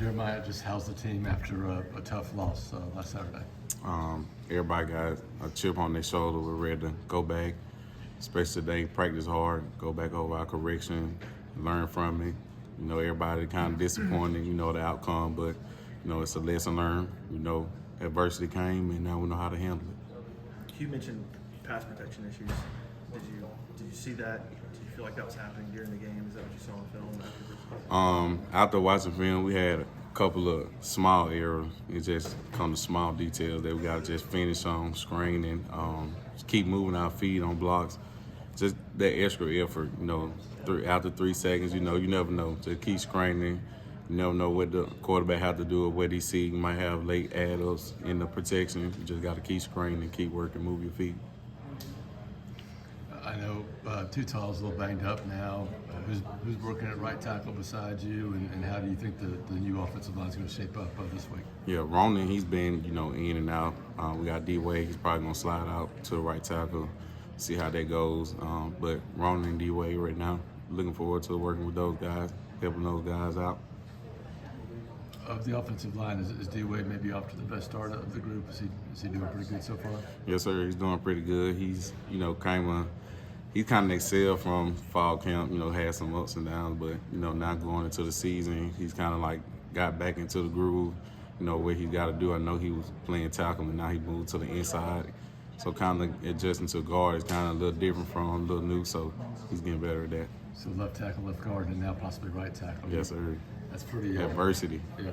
Jeremiah, just how's the team after a tough loss last Saturday? Everybody got a chip on their shoulder. We're ready to go back, especially today, practice hard, go back over our correction, learn from it. You know, everybody kind of disappointed, you know, the outcome, but, you know, it's a lesson learned. You know, adversity came, and now we know how to handle it. You mentioned pass protection issues. Did you see that? Did you feel like that was happening during the game? Is that what you saw on film afterwards? After watching film, we had a couple of small errors. It just come to small details that we got to just finish on, screening, just keep moving our feet on blocks. Just that extra effort, you know, after 3 seconds, you know, you never know. Just keep screening. You never know what the quarterback have to do or what he see. You might have late add-ups in the protection. You just got to keep screening, keep working, move your feet. I know Tutal's a little banged up now. Who's working at right tackle besides you, and how do you think the new offensive line is going to shape up this week? Yeah, Ronan, he's been, you know, in and out. We got D-Wade, he's probably going to slide out to the right tackle, see how that goes. But Ronan and D-Wade right now, looking forward to working with those guys, helping those guys out. Of the offensive line, is D-Wade maybe off to the best start of the group? Is he doing pretty good so far? Yes, sir, he's doing pretty good. He's, you know, He's kind of excelled from fall camp, you know, had some ups and downs, but, you know, now going into the season, he's kind of like got back into the groove, you know, what he got to do. I know he was playing tackle, and now he moved to the inside. So kind of adjusting to guard is kind of a little different from him, a little new, so he's getting better at that. So left tackle, left guard, and now possibly right tackle. Yes, sir. That's pretty adversity. Yeah.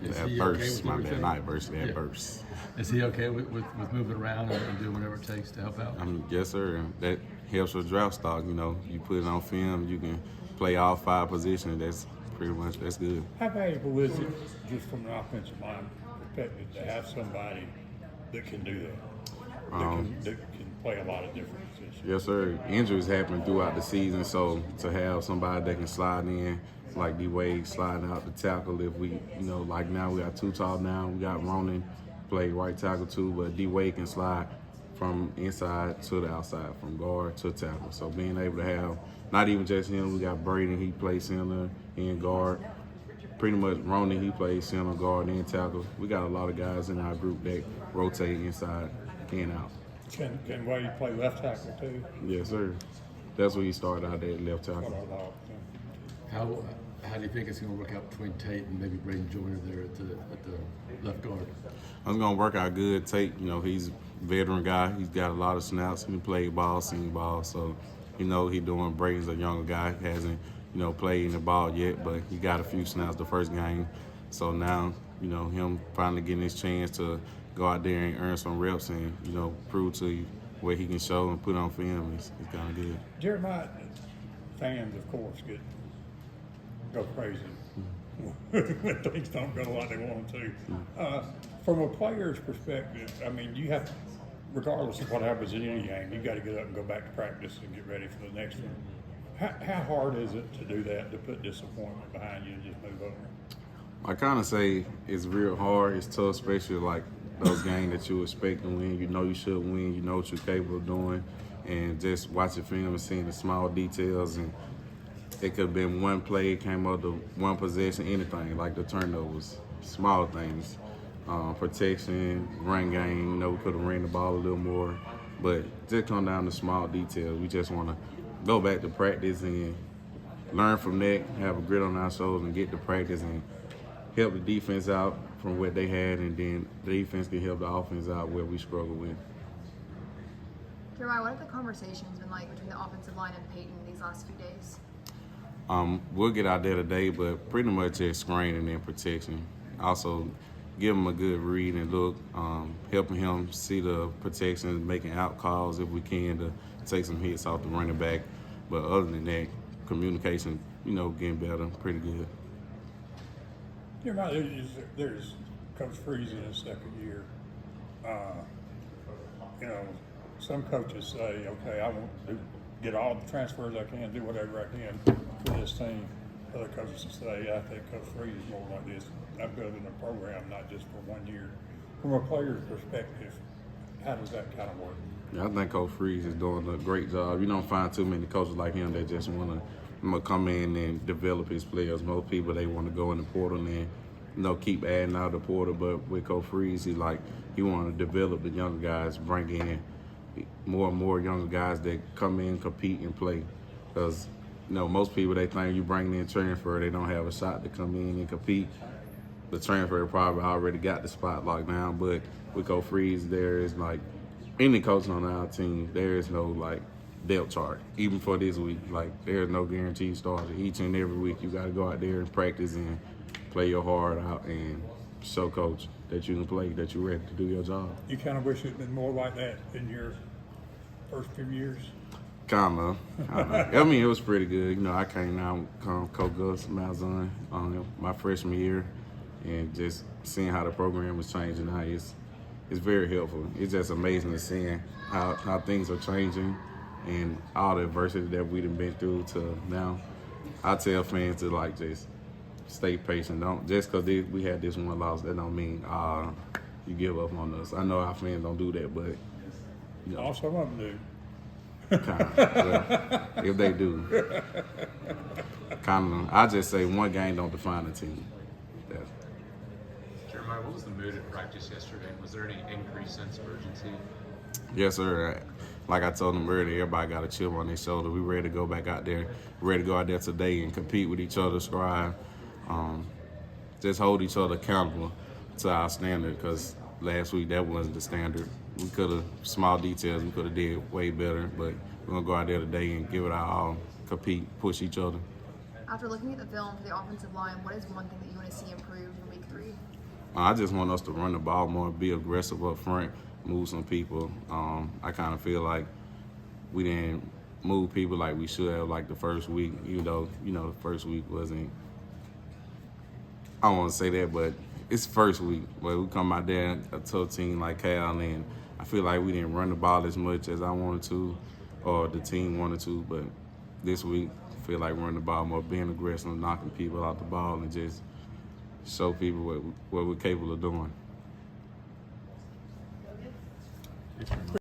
Adverse, my bad, not adversity, adverse. Is he okay with moving around and doing whatever it takes to help out? Yes, sir. And that helps with draft stock. You know, you put it on film, you can play all 5 positions. That's pretty much, that's good. How valuable is it, just from an offensive line perspective, to have somebody that can do that, that can play a lot of different positions? Yes, sir. Injuries happen throughout the season, so to have somebody that can slide in, like D-Wade sliding out the tackle, if we, you know, like now we got Tutal now, we got Ronan play right tackle too, but D-Wade can slide from inside to the outside, from guard to tackle. So being able to have, not even just him, we got Braden, he plays center and guard. Pretty much Ronan, he plays center, guard, and tackle. We got a lot of guys in our group that rotate inside and out. Can Wade play left tackle too? Yes, sir. That's where he started out at left tackle. How do you think it's going to work out between Tate and maybe Braden Joyner there at the left guard? It's going to work out good. Tate, you know, he's a veteran guy. He's got a lot of snaps. He played ball, seen ball, so you know he's doing. Braden's a younger guy. He hasn't, you know, played in the ball yet, but he got a few snaps the first game. So now, you know, him finally getting his chance to go out there and earn some reps and, you know, prove to you what he can show and put on film is kind of good. Jeremiah, fans, of course, go crazy when things don't go like they want them to. From a player's perspective, I mean, you have, regardless of what happens in any game, you've got to get up and go back to practice and get ready for the next one. How hard is it to do that, to put disappointment behind you and just move over? I kind of say it's real hard. It's tough, especially like those games that you expect to win. You know you should win. You know what you're capable of doing. And just watching film and seeing the small details, and it could have been one play, came up to one possession, anything, like the turnovers, small things. Protection, run game, you know, we could have ran the ball a little more. But just come down to small details. We just want to go back to practice and learn from that, have a grit on our shoulders and get to practice and help the defense out from what they had, and then the defense can help the offense out where we struggle with. Jeremiah, what have the conversations been like between the offensive line and Peyton these last few days? We'll get out there today, but pretty much just screening and protection. Also, give him a good read and look, helping him see the protection, making out calls if we can to take some hits off the running back. But other than that, communication, you know, getting better, pretty good. Jeremiah, there's Coach Freeze in his second year. You know, some coaches say, okay, I want to get all the transfers I can, do whatever I can for this team. Other coaches say, I think Coach Freeze is more like this. I'm building a program, not just for 1 year. From a player's perspective, how does that kind of work? Yeah, I think Coach Freeze is doing a great job. You don't find too many coaches like him that just want to gonna come in and develop his players. Most people they want to go in the portal and keep adding out the portal, but with Coach Freeze, he want to develop the younger guys, bring in more and more younger guys that come in, compete, and play. Because most people they think you bring in transfer, they don't have a shot to come in and compete. The transfer probably already got the spot locked down, but with Coach Freeze, there is like any coach on our team, there is no like depth chart. Even for this week, like there is no guaranteed starter. Each and every week, you got to go out there and practice and play your heart out and show coach that you can play, that you're ready to do your job. You kind of wish it had been more like that in your first few years? Kind of. I mean, it was pretty good. I came out with Coach Gus Malzahn my freshman year, and just seeing how the program was changing now, it's very helpful. It's just amazing to seeing how things are changing and all the adversity that we've been through to now. I tell fans to like just stay patient. Don't just because we had this one loss, that don't mean you give up on us. I know our fans don't do that, but Oh, some of them do. if they do, I just say one game don't define the team. Jeremiah, what was the mood at practice yesterday? Was there any increased sense of urgency? Yes, sir. Like I told them earlier, everybody got a chip on their shoulder. We ready to go back out there. Ready to go out there today and compete with each other, strive. Just hold each other accountable to our standard, because last week that wasn't the standard. We could have, small details, we could have did way better, but we're going to go out there today and give it our all, compete, push each other. After looking at the film for the offensive line, what is one thing that you want to see improved in week 3? I just want us to run the ball more, be aggressive up front, move some people. I kind of feel like we didn't move people like we should have, like the first week, even though, the first week wasn't, I don't want to say that, but it's the first week. But we come out there, a tough team like Cal, and I feel like we didn't run the ball as much as I wanted to, or the team wanted to. But this week, I feel like running the ball more, being aggressive, knocking people out the ball, and just show people what we're capable of doing.